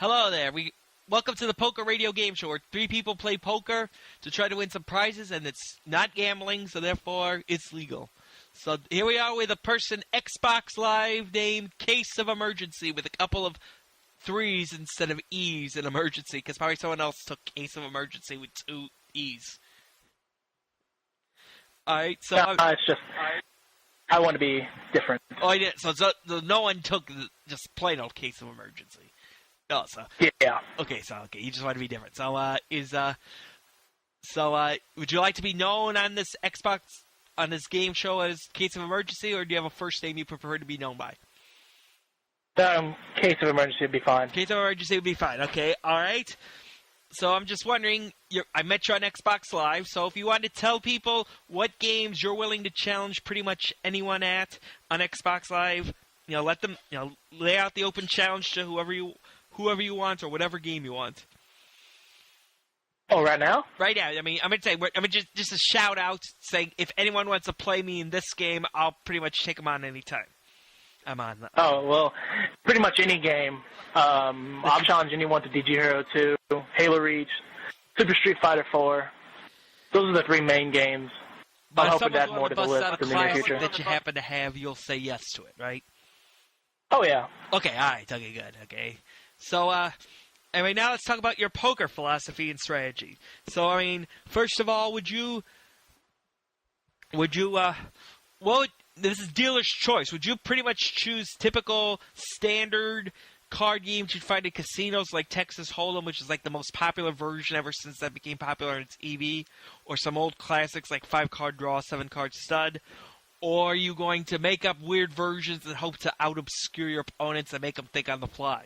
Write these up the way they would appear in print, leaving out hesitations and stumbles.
Hello there. Welcome to the Poker Radio Game Show, where three people play poker to try to win some prizes, and it's not gambling, so therefore it's legal. So here we are with a person Xbox Live named Case of Emergency with a couple of threes instead of E's in emergency, because probably someone else took Case of Emergency with two E's. Alright, so... it's just... I want to be different. Oh, yeah, so no one took just plain old Case of Emergency. Oh, so... Yeah. Okay, you just want to be different. So, would you like to be known on this Xbox, on this game show as Case of Emergency, or do you have a first name you prefer to be known by? Case of Emergency would be fine. Case of Emergency would be fine. Okay, alright. So I'm just wondering, I met you on Xbox Live, so if you want to tell people what games you're willing to challenge pretty much anyone at on Xbox Live, let them, lay out the open challenge to whoever you want or whatever game you want. Oh, right now? Right now. I mean, I'm going to say, just a shout out saying if anyone wants to play me in this game, I'll pretty much take them on anytime. I'm on. Oh, well, pretty much any game. I'll challenge anyone to DG Hero 2, Halo Reach, Super Street Fighter 4. Those are the three main games. But I'm hoping to add more to the list in the near future. That you happen to have, you'll say yes to it, right? Oh, yeah. Okay, alright, okay, good, okay. So, anyway, now let's talk about your poker philosophy and strategy. So, I mean, first of all, this is dealer's choice. Would you pretty much choose typical standard card games you'd find in casinos like Texas Hold'em, which is like the most popular version ever since that became popular in its EV, or some old classics like 5-card draw, 7-card stud? Or are you going to make up weird versions and hope to out-obscure your opponents and make them think on the fly?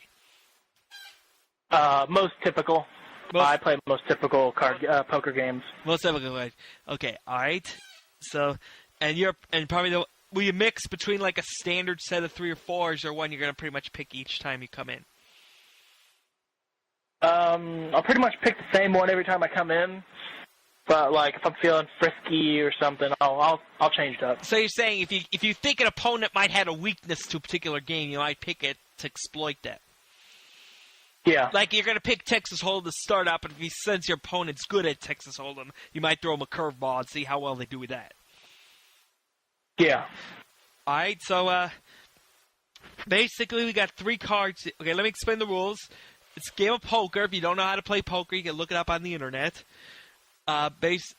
Most typical. I play most typical poker games. Most typical, right? Okay, all right. So, will you mix between like a standard set of 3 or 4s, or one you're going to pretty much pick each time you come in? I'll pretty much pick the same one every time I come in. But like if I'm feeling frisky or something, I'll change it up. So you're saying if you think an opponent might have a weakness to a particular game, you might pick it to exploit that. Yeah. Like, you're going to pick Texas Hold'em to start up, and if you sense your opponent's good at Texas Hold'em, you might throw them a curveball and see how well they do with that. Yeah. Alright, so, basically we got 3 cards. Okay, let me explain the rules. It's a game of poker. If you don't know how to play poker, you can look it up on the internet. Basically,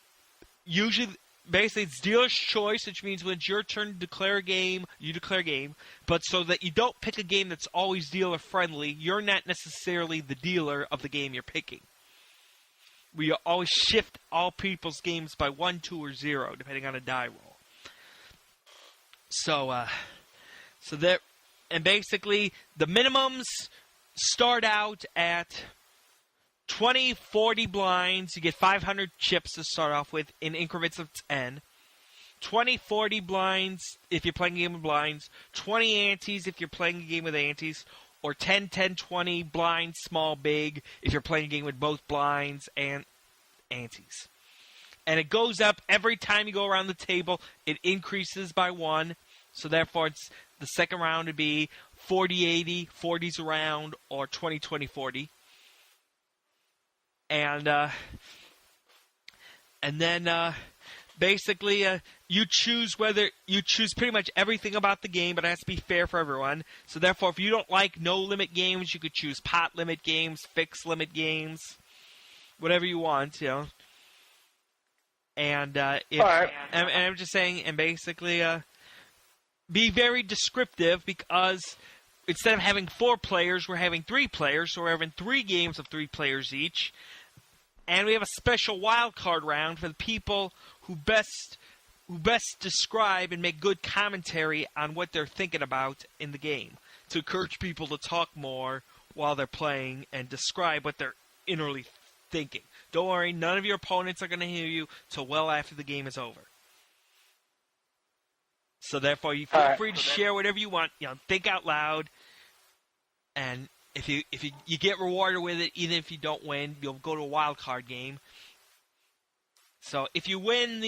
it's dealer's choice, which means when it's your turn to declare a game, you declare a game. But so that you don't pick a game that's always dealer-friendly, you're not necessarily the dealer of the game you're picking. We always shift all people's games by 1, 2, or 0, depending on a die roll. And basically, the minimums start out at 20, 40 blinds. You get 500 chips to start off with in increments of 10. 20, 40 blinds if you're playing a game with blinds. 20 antes if you're playing a game with antes. Or 10, 10, 20 blinds, small, big, if you're playing a game with both blinds and antes. And it goes up every time you go around the table. It increases by 1. So therefore, the second round would be 40-80, 40s around, or 20-20-40. And then basically you choose pretty much everything about the game, but it has to be fair for everyone. So therefore, if you don't like no limit games, you could choose pot limit games, fixed limit games, whatever you want, And I'm just saying, and basically be very descriptive, because instead of having 4 players, we're having 3 players, so we're having 3 games of 3 players each. And we have a special wild card round for the people who best describe and make good commentary on what they're thinking about in the game, to encourage people to talk more while they're playing and describe what they're innerly thinking. Don't worry, none of your opponents are going to hear you till well after the game is over. So therefore, you feel free to share whatever you want. Think out loud, and if you get rewarded with it, even if you don't win, you'll go to a wild card game. So if you win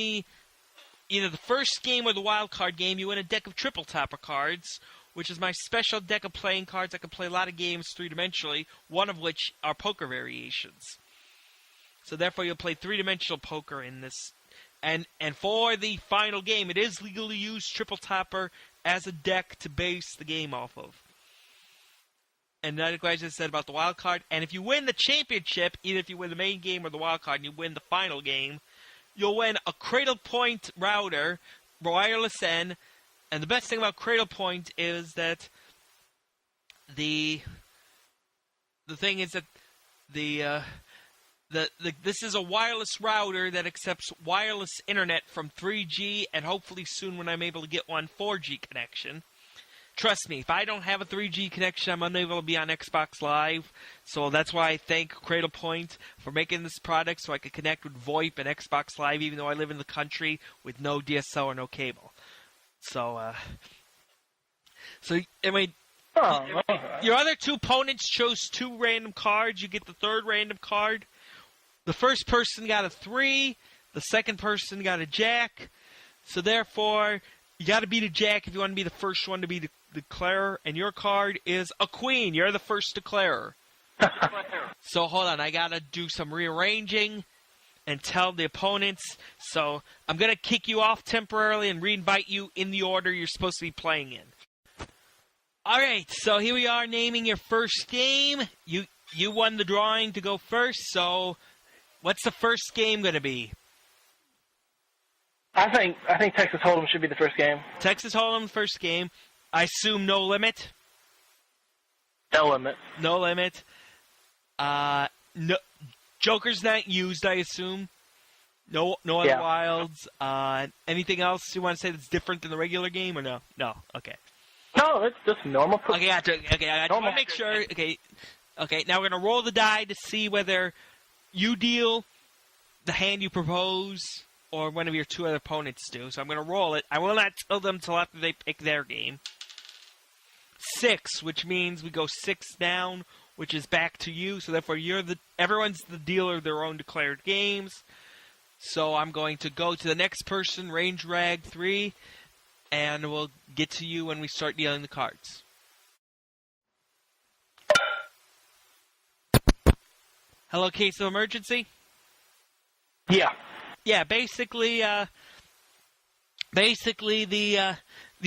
either the first game or the wild card game, you win a deck of triple topper cards, which is my special deck of playing cards. I can play a lot of games three-dimensionally, one of which are poker variations. So therefore, you'll play three-dimensional poker in this. And for the final game, it is legal to use Triple Topper as a deck to base the game off of. And like I just said about the wild card, and if you win the championship, either if you win the main game or the wild card, and you win the final game, you'll win a Cradle Point router, wireless N, and the best thing about Cradle Point is that the thing is that this is a wireless router that accepts wireless internet from 3G, and hopefully soon when I'm able to get one 4G connection. Trust me, if I don't have a 3G connection, I'm unable to be on Xbox Live. So that's why I thank Cradlepoint for making this product so I can connect with VoIP and Xbox Live even though I live in the country with no DSL or no cable. So I mean, your other two opponents chose two random cards. You get the third random card. The first person got a 3. The second person got a Jack. So therefore, you got to beat a Jack if you want to be the first one to be the declarer, and your card is a Queen. You're the first declarer. So hold on, I gotta do some rearranging and tell the opponents. So I'm gonna kick you off temporarily and re-invite you in the order you're supposed to be playing in. Alright, so here we are naming your first game. You won the drawing to go first, so what's the first game gonna be? I think Texas Hold'em should be the first game. Texas Hold'em, first game. I assume no limit? No limit. No limit. No, Joker's not used, I assume. No other wilds. Anything else you want to say that's different than the regular game, or no? No. Okay. No, it's just normal. Okay, I just want to make sure. Okay. Now we're gonna roll the die to see whether you deal the hand you propose, or one of your two other opponents do. So I'm going to roll it. I will not tell them until after they pick their game. 6, which means we go 6 down, which is back to you. So therefore, everyone's the dealer of their own declared games. So I'm going to go to the next person, Range Rag 3, and we'll get to you when we start dealing the cards. Hello, case of emergency? Yeah. Yeah, basically the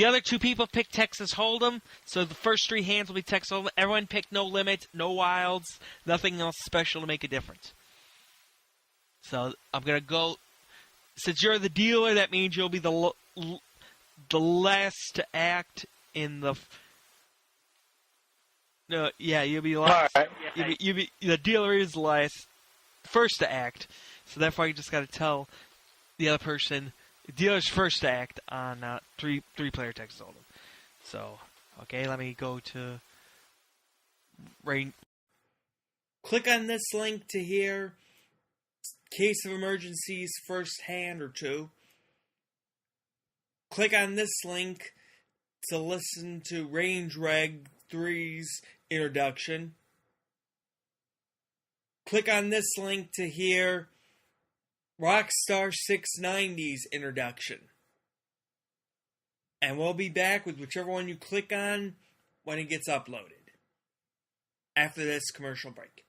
other two people picked Texas Hold'em, so the first 3 hands will be Texas Hold'em. Everyone picked no limit, no wilds, nothing else special to make a difference. So I'm gonna go. Since you're the dealer, that means you'll be the last to act in the. No, yeah, you'll be last. All right. The dealer is first to act. So therefore, you just got to tell the other person, the dealer's first to act on three-player Texas Hold'em. So, okay, let me go to Rain. Click on this link to hear Case of Emergency's first hand or two. Click on this link to listen to Range Reg 3's introduction. Click on this link to hear Rockstar 690's introduction. And we'll be back with whichever one you click on when it gets uploaded. After this commercial break.